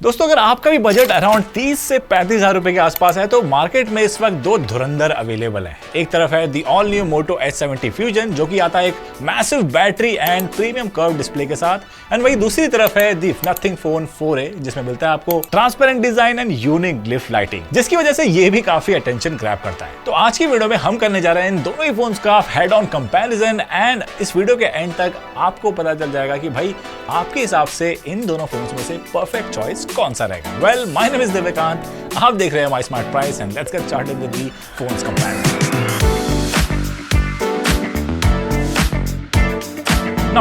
दोस्तों अगर आपका भी बजट अराउंड 30 से 35,000 रुपए के आसपास है तो मार्केट में इस वक्त दो धुरंधर अवेलेबल हैं। एक तरफ है the all new Moto H70 fusion जो कि आता है एक massive battery and premium curve display के साथ, एंड वही दूसरी तरफ है दी नथिंग फोन 4a जिसमें मिलता है आपको transparent design and unique glyph lighting, जिसकी वजह से ये भी काफी अटेंशन ग्रैब करता है। तो आज की वीडियो में हम करने जा रहे हैं इन दोनों ही फोन्स का हेड ऑन कंपैरिजन, एंड इस वीडियो के एंड तक आपको पता चल जाएगा कि भाई आपके हिसाब से इन दोनों फोन्स में से परफेक्ट चॉइस कौन सा रहेगा। Well, my name is Divyakant, आप देख रहे हैं my smart price and let's get started with the phones comparison.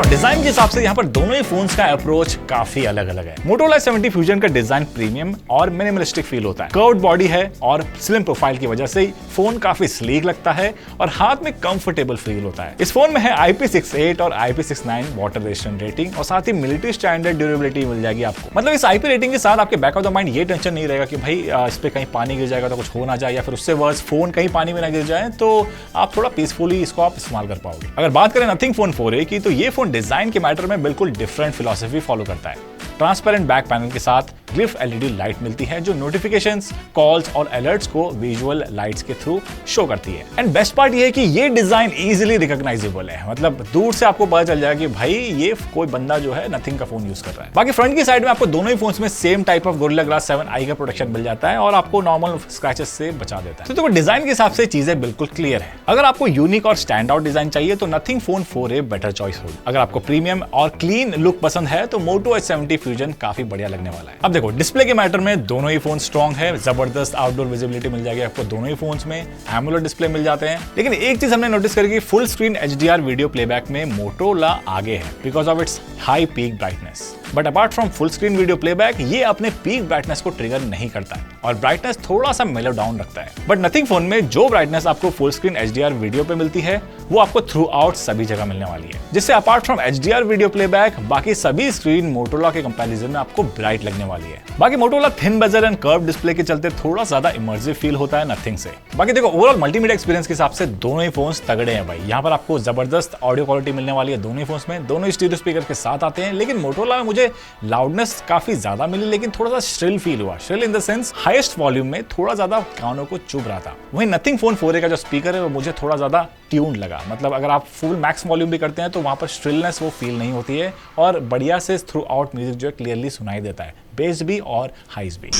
Design के हिसाब से यहाँ पर दोनों ही फोन्स का अप्रोच काफी अलग अलग है। मोटोरोला H70 फ्यूजन का डिजाइन प्रीमियम और मिनिमलिस्टिक फील होता है। कर्व्ड बॉडी है और स्लिम प्रोफाइल की वजह से फोन काफी स्लीक लगता है और हाथ में कंफर्टेबल फील होता है। इस फोन में है IP68 और IP69 वाटर रेजिस्टेंट रेटिंग और साथ ही मिलिट्री स्टैंडर्ड ड्यूरेबिलिटी मिल जाएगी आपको। मतलब इस IP रेटिंग के साथ आपके बैक ऑफ द माइंड ये टेंशन नहीं रहेगा कि भाई इस पे कहीं पानी गिर जाएगा तो कुछ हो ना जाए, या फिर उससे वर्स फोन कहीं पानी में ना गिर जाए, तो आप थोड़ा पीसफुली इसको आप इस्तेमाल कर पाओगे। अगर बात करें नथिंग फोन 4a की, तो ये फोन डिजाइन के मैटर में बिल्कुल डिफरेंट फिलॉसफी फॉलो करता है। ट्रांसपेरेंट बैक पैनल के साथ ग्लिफ LED लाइट मिलती है जो नोटिफिकेशंस, कॉल्स और अलर्ट्स को विजुअल लाइट्स के थ्रू शो करती है। एंड बेस्ट पार्ट ये है कि ये डिजाइन इजीली रिकॉग्नाइजेबल है, मतलब दूर से आपको पता चल जाएगा कि भाई ये कोई बंदा जो है नथिंग का फोन यूज कर रहा है। बाकी फ्रंट की साइड में आपको दोनों ही फोन्स में same type of gorilla glass 7i का प्रोटेक्शन मिल जाता है और आपको नॉर्मल स्क्रैचेस से बचा देता है। तो डिजाइन के हिसाब से चीजें बिल्कुल क्लियर है। अगर आपको यूनिक और स्टैंड आउट डिजाइन चाहिए तो nothing phone 4a better choice होगी। अगर आपको प्रीमियम और क्लीन लुक पसंद है तो मोटो H70 फ्यूजन काफी बढ़िया लगने वाला है। अब देखो, डिस्प्ले के मैटर में दोनों ही फोन स्ट्रॉन्ग है, जबरदस्त आउटडोर विजिबिलिटी मिल जाएगी आपको दोनों ही फोन्स में। एमोलेड डिस्प्ले मिल जाते हैं, लेकिन एक चीज हमने नोटिस करी कि full screen HDR video playback में मोटोरोला आगे है because of its high peak brightness. But apart from full screen video playback, ये अपने पीक ब्राइटनेस को ट्रिगर नहीं करता है और ब्राइटनेस थोड़ा सा मेलो डाउन रखता है। बट नथिंग फोन में जो ब्राइटनेस आपको फुल स्क्रीन HDR वीडियो पे मिलती है वो आपको थ्रू आउट सभी जगह मिलने वाली है, जिससे apart from HDR video playback बाकी सभी स्क्रीन मोटोरोला के कंपैरिजन में आपको ब्राइट लगने वाली है। बाकी Motorola thin bezel and curve display के चलते थोड़ा ज्यादा इमर्सिव फील होता है नथिंग से। बाकी देखो, ओवरऑल मल्टीमीडिया एक्सपीरियंस के हिसाब से दोनों ही फोन्स तगड़े हैं भाई। यहाँ पर आपको जबरदस्त ऑडियो क्वालिटी मिलने वाली है दोनों ही फोन्स में। दोनों ही स्टीरियो स्पीकर के साथ आते हैं, लेकिन मोटोरोला में मुझे लाउडनेस काफी ज्यादा मिली, लेकिन थोड़ा सा श्रिल फील हुआ। Shrill in the sense highest volume में थोड़ा ज्यादा कानों को चुभ रहा था। वहीं नथिंग फोन 4a का जो स्पीकर है वो मुझे थोड़ा ज्यादा ट्यून्ड लगा, मतलब अगर आप फुल मैक्स वॉल्यूम भी करते हैं तो वहां पर श्रिलनेस वो फील नहीं होती है और बढ़िया से थ्रू आउट म्यूजिक जो है क्लियरली सुनाई देता है, बेस भी और हाइस भी।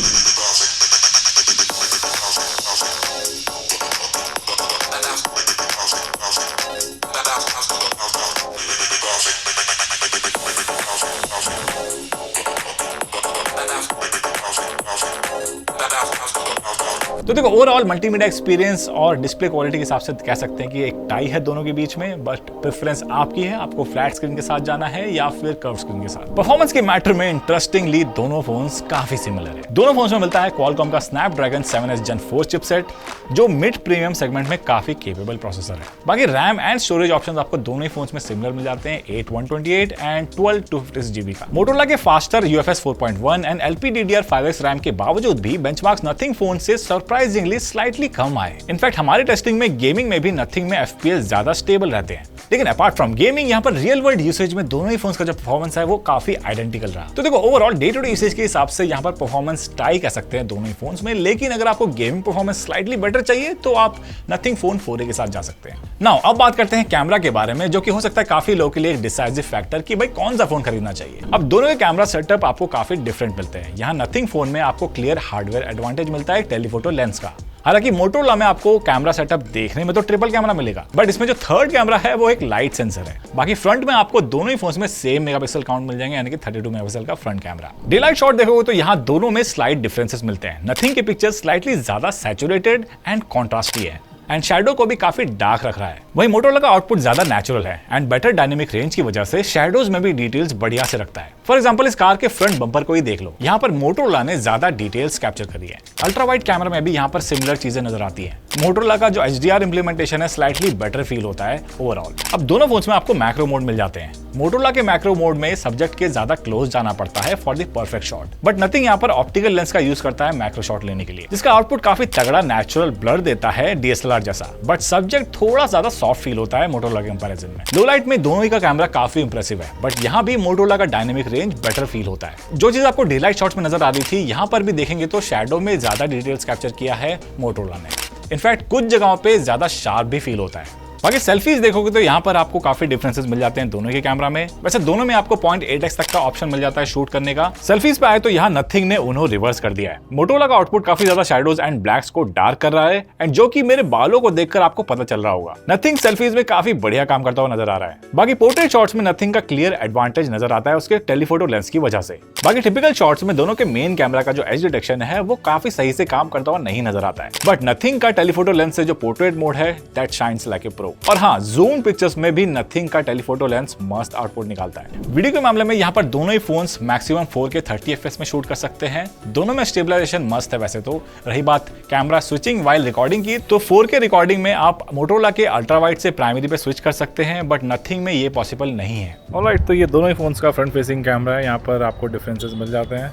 तो देखो, ओवरऑल मल्टीमीडिया एक्सपीरियंस और डिस्प्ले क्वालिटी के हिसाब से कह सकते हैं कि एक टाई है दोनों के बीच में, बट प्रेफरेंस आपकी है, आपको फ्लैट स्क्रीन के साथ जाना है या फिर कर्व स्क्रीन के साथ। परफॉर्मेंस के मैटर में इंटरेस्टिंगली दोनों फोन्स काफी सिमिलर है। दोनों फोन्स में मिलता है क्वालकॉम का स्नैपड्रैगन 7s Gen 4 चिपसेट जो मिड प्रीमियम सेगमेंट में काफी केपेबल प्रोसेसर है। बाकी रैम एंड स्टोरेज ऑप्शंस आपको दोनों ही फोन्स में सिमिलर मिल जाते हैं, 8 128 एंड 12 256 GB का। मोटोरोला के faster UFS 4.1 and LPDDR5X RAM के बावजूद भी बेंचमार्क्स नथिंग फोन से सरप्राइजिंगली स्लाइटली कम आए। इनफैक्ट हमारी टेस्टिंग में गेमिंग में भी नथिंग में FPS ज्यादा स्टेबल रहते हैं, लेकिन अपार्ट फ्रॉम गेमिंग यहाँ पर रियल वर्ल्ड यूसेज में दोनों ही फोन्स का जो परफॉर्मेंस है वो काफी आइडेंटिकल रहा। तो देखो, overall day to day usage के हिसाब से यहाँ पर परफॉर्मेंस टाई कह सकते हैं दोनों ही फोन्स में, लेकिन अगर आपको गेमिंग परफॉर्मेंस स्लाइटली बेटर चाहिए तो आप नथिंग फोन 4a के साथ जा सकते हैं। नाउ अब बात करते हैं कैमरा के बारे में, जो कि हो सकता है काफी लोगों के लिए एक डिसाइसिव फैक्टर कि भाई कौन सा फोन खरीदना चाहिए। अब दोनों के कैमरा सेटअप आपको काफी डिफरेंट मिलते हैं। यहाँ नथिंग फोन में आपको क्लियर हार्डवेयर एडवांटेज मिलता है टेलीफोटो लेंस का। हालांकि मोटोरोला में आपको कैमरा सेटअप देखने में तो ट्रिपल कैमरा मिलेगा, बट इसमें जो थर्ड कैमरा है वो एक लाइट सेंसर है। बाकी फ्रंट में आपको दोनों ही फोन्स में सेम मेगापिक्सल काउंट मिल जाएंगे, यानी कि 32 मेगापिक्सल का front camera. Day light shot देखोगे तो यहाँ दोनों में स्लाइट डिफरेंसेस मिलते हैं। नथिंग के पिक्चर स्लाइटली ज्यादा सैचुरेटेड एंड कॉन्ट्रास्टी है एंड शैडो को भी काफी डार्क रख रहा है। वहीं मोटोरोला का आउटपुट ज्यादा नेचुरल है एंड बेटर डायनेमिक रेंज की वजह से शैडोज में भी डिटेल्स बढ़िया से रखता है। फॉर एग्जांपल, इस कार के फ्रंट बम्पर को ही देख लो, यहाँ पर मोटोरोला ने ज्यादा डिटेल्स कैप्चर करी है। अल्ट्रा वाइड कैमरा में भी यहाँ पर सिमिलर चीजें नजर आती है। मोटोरोला का जो HDR इंप्लीमेंटेशन है स्लाइटली बेटर फील होता है ओवरऑल। अब दोनों फोन्स में आपको मैक्रो मोड मिल जाते हैं। मोटोरोला के मैक्रो मोड में सब्जेक्ट के ज्यादा क्लोज जाना पड़ता है for the perfect shot, but nothing यहाँ पर ऑप्टिकल लेंस का यूज करता है मैक्रो शॉट लेने के लिए, जिसका आउटपुट काफी तगड़ा नेचुरल ब्लर देता है DSLR जैसा, बट सब्जेक्ट थोड़ा ज्यादा सॉफ्ट फील होता है मोटोरोला के कंपैरिजन में। लो लाइट में दोनों ही का कैमरा काफी इंप्रेसिव है, बट यहाँ भी मोटोरोला का डायनेमिक रेंज बेटर फील होता है। जो चीज आपको डे लाइट शॉट्स में नजर आ रही थी, यहाँ पर भी देखेंगे तो शैडो में ज्यादा डिटेल्स कैप्चर किया है मोटोरोला ने। इनफैक्ट कुछ जगहों पे ज्यादा शार्प भी फील होता है। बाकी सेल्फीज देखोगे तो यहाँ पर आपको काफी डिफरेंसेस मिल जाते हैं दोनों के कैमरा में। वैसे दोनों में आपको 0.8x तक का ऑप्शन मिल जाता है शूट करने का। सेल्फीज पे आए तो यहाँ नथिंग ने उन्होंने रिवर्स कर दिया है। मोटोरोला का आउटपुट काफी ज्यादा शैडोज एंड ब्लैक्स को डार्क कर रहा है, एंड जो कि मेरे बालों को देखकर आपको पता चल रहा होगा। नथिंग सेल्फीज में काफी बढ़िया काम करता हुआ नजर आ रहा है। बाकी पोर्ट्रेट शॉट्स में नथिंग का क्लियर एडवांटेज नजर आता है उसके टेलीफोटो लेंस की वजह से। बाकी टिपिकल शॉट्स में दोनों के मेन कैमरा का जो एज डिटेक्शन है वो काफी सही से काम करता हुआ नहीं नजर आता है, बट नथिंग का टेलीफोटो लेंस से जो पोर्ट्रेट मोड है that shines like a pro. और हाँ, जूम पिक्चर्स में भी नथिंग का टेलीफोटो लेंस मस्त आउटपुट निकालता है। वीडियो के मामले में यहाँ पर दोनों ही फोन्स मैक्सिमम 4K 30 FPS में शूट कर सकते हैं। दोनों में स्टेबलाइजेशन मस्त है। वैसे तो रही बात कैमरा स्विचिंग वाइल रिकॉर्डिंग की, तो 4K रिकॉर्डिंग में आप मोटोरोला के अल्ट्रा वाइड से प्राइमरी पे स्विच कर सकते हैं, बट नथिंग में ये पॉसिबल नहीं है। ऑलराइट, तो ये दोनों ही फोन्स का फ्रंट फेसिंग कैमरा है। यहाँ पर आपको डिफरेंसेस मिल जाते हैं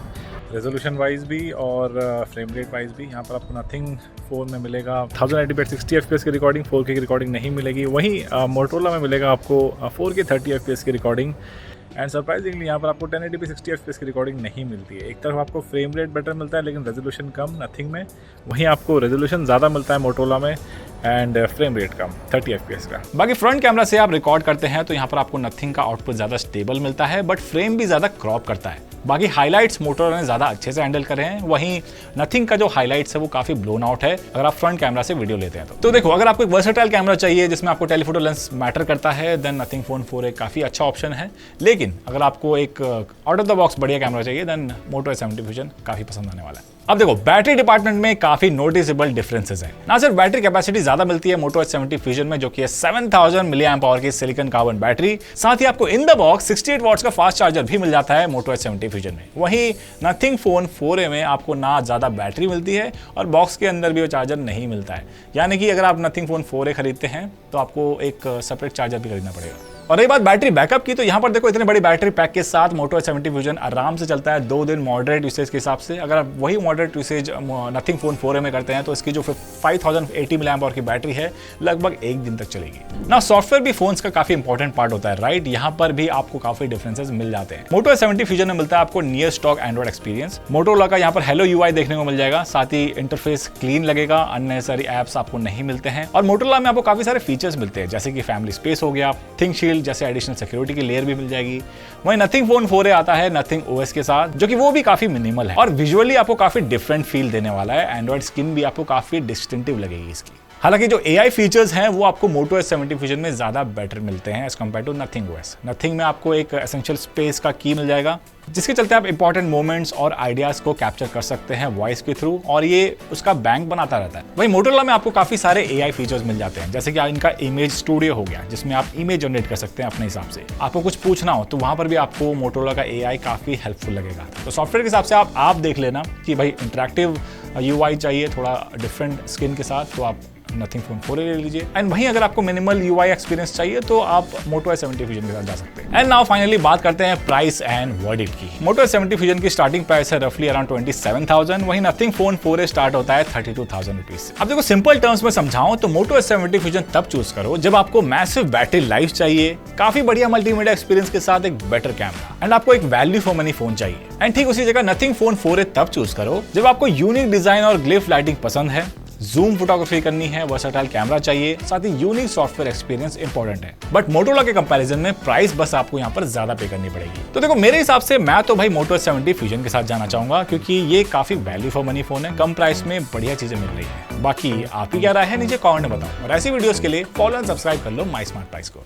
रेजोल्यूशन वाइज भी और फ्रेम रेट वाइज भी। यहाँ पर आपको नथिंग फोन में मिलेगा 1080p 60 FPS की रिकॉर्डिंग, 4K की रिकॉर्डिंग नहीं मिलेगी। वहीं मोटोरोला में मिलेगा आपको 4K 30 FPS की रिकॉर्डिंग, एंड सरप्राइजिंगली यहाँ पर आपको 1080p 60 FPS की रिकॉर्डिंग नहीं मिलती है। एक तरफ आपको फ्रेम रेट बेटर मिलता है लेकिन रेजोल्यूशन कम नथिंग में, वहीं आपको रेजोल्यूशन ज़्यादा मिलता है मोटोरोला में and frame rate come 30 FPS का। बाकी फ्रंट कैमरा से आप रिकॉर्ड करते हैं तो यहाँ पर आपको नथिंग का आउटपुट ज़्यादा स्टेबल मिलता है, बट फ्रेम भी ज़्यादा क्रॉप करता है। बाकी हाइलाइट्स मोटोरोला ने ज़्यादा अच्छे से हैंडल करे हैं, वहीं नथिंग का जो हाइलाइट्स है वो काफ़ी ब्लोन आउट है अगर आप फ्रंट कैमरा से वीडियो लेते हैं तो देखो, अगर आपको एक वर्सेटाइल कैमरा चाहिए जिसमें आपको टेलीफोटो लेंस मैटर करता है, देन नथिंग फोन 4 एक काफ़ी अच्छा ऑप्शन है। लेकिन अगर आपको एक आउट ऑफ द बॉक्स बढ़िया कैमरा चाहिए, देन मोटो S70 फ्यूजन काफ़ी पसंद आने वाला है। अब देखो, बैटरी डिपार्टमेंट में काफी नोटिसेबल डिफरेंसेस हैं। ना सिर्फ बैटरी कैपेसिटी ज्यादा मिलती है मोटो S70 फ्यूजन में, जो कि है 7000 mAh की सिलिकॉन कार्बन बैटरी, साथ ही आपको इन द बॉक्स 68 वॉट्स का फास्ट चार्जर भी मिल जाता है मोटो S70 फ्यूजन में। वहीं नथिंग फोन 4A में आपको ना ज्यादा बैटरी मिलती है और बॉक्स के अंदर भी वो चार्जर नहीं मिलता है, यानी कि अगर आप नथिंग फोन 4A खरीदते हैं तो आपको एक सेपरेट चार्जर भी खरीदना पड़ेगा। और रही बात बैटरी बैकअप की, तो यहाँ पर देखो इतने बड़ी बैटरी पैक के साथ मोटो S70 फ्यूजन आराम से चलता है 2 दिन मॉडरेट यूसेज के हिसाब से। अगर आप वही moderate usage nothing phone 4A में करते हैं तो इसकी जो 5080 mAh की बैटरी है लगभग 1 दिन तक चलेगी ना। सॉफ्टवेयर भी फोन्स का काफी इंपॉर्टेंट पार्ट होता है, राइट? यहाँ पर भी आपको काफी डिफरेंसेस मिल जाते हैं। मोटो S70 फ्यूजन में मिलता है आपको near stock Android experience. Motorola का यहाँ पर हेलो UI देखने को मिल जाएगा, साथ ही इंटरफेस क्लीन लगेगा, अननेसेसरी एप्स आपको नहीं मिलते हैं। और मोटोरोला में आपको काफी सारे फीचर्स मिलते हैं, जैसे कि फैमिली स्पेस हो गया, थिंक शील्ड जैसे एडिशनल सिक्योरिटी की लेयर भी मिल जाएगी। वहीं नथिंग फोन 4A आता है नथिंग OS के साथ, जो कि वो भी काफी मिनिमल है और विजुअली आपको काफी डिफरेंट फील देने वाला है। एंड्रॉइड स्किन भी आपको काफी डिस्टिंक्टिव लगेगी इसकी। हालांकि जो AI फीचर्स हैं वो आपको मोटो S70 फ्यूजन में ज्यादा बेटर मिलते हैं as compare to Nothing OS। Nothing में आपको एक एसेंशियल स्पेस का की मिल जाएगा, जिसके चलते आप इंपॉर्टेंट मोमेंट्स और आइडियाज को कैप्चर कर सकते हैं वॉइस के थ्रू, और ये उसका बैंक बनाता रहता है। वहीं मोटोरोला में आपको काफी सारे AI फीचर्स मिल जाते हैं, जैसे कि इनका इमेज स्टूडियो हो गया, जिसमें आप इमेज जनरेट कर सकते हैं अपने हिसाब से। आपको कुछ पूछना हो तो वहां पर भी आपको मोटोरोला का AI काफी हेल्पफुल लगेगा। तो सॉफ्टवेयर के हिसाब से आप देख लेना कि भाई इंटरैक्टिव UI चाहिए थोड़ा डिफरेंट स्किन के साथ, तो आप नथिंग फोन 4A ले लीजिए। एंड वहीं अगर आपको मिनिमल UI एक्सपीरियंस चाहिए तो आप मोटो S70 फ्यूजन के साथ जा सकते हैं। एंड नाउ फाइनली बात करते हैं प्राइस एंड वर्डिक्ट की। मोटो S70 फ्यूजन की स्टार्टिंग प्राइस है रफली अराउंड 27,000, वहीं नथिंग फोन 4A स्टार्ट होता है 32,000 रुपीज। अब देखो, सिंपल टर्म्स में समझाऊं तो मोटो S70 फ्यूजन तब चूज करो जब आपको मैसिव बैटरी लाइफ चाहिए, काफी बढ़िया मल्टीमीडिया एक्सपीरियंस के साथ एक बेटर कैमरा, एंड आपको एक वैल्यू फॉर मनी फोन चाहिए। एंड ठीक उसी जगह नथिंग फोन 4A तब चूज करो जब आपको यूनिक डिजाइन और ग्लिफ लाइटिंग पसंद है, जूम फोटोग्राफी करनी है, वर्सेटाइल कैमरा चाहिए, साथ ही यूनिक सॉफ्टवेयर एक्सपीरियंस इंपॉर्टेंट है। बट मोटोरोला के कंपैरिजन में प्राइस बस आपको यहाँ पर ज्यादा पे करनी पड़ेगी। तो देखो, मेरे हिसाब से मैं तो भाई मोटो S70 फ्यूजन के साथ जाना चाहूंगा, क्योंकि ये काफी वैल्यू फॉर मनी फोन है, कम प्राइस में बढ़िया चीजें मिल रही है। बाकी आप ही क्या राय है नीचे कमेंट में बताओ, और ऐसी वीडियोस के लिए फॉलो एंड सब्सक्राइब कर लो माई स्मार्ट प्राइस को।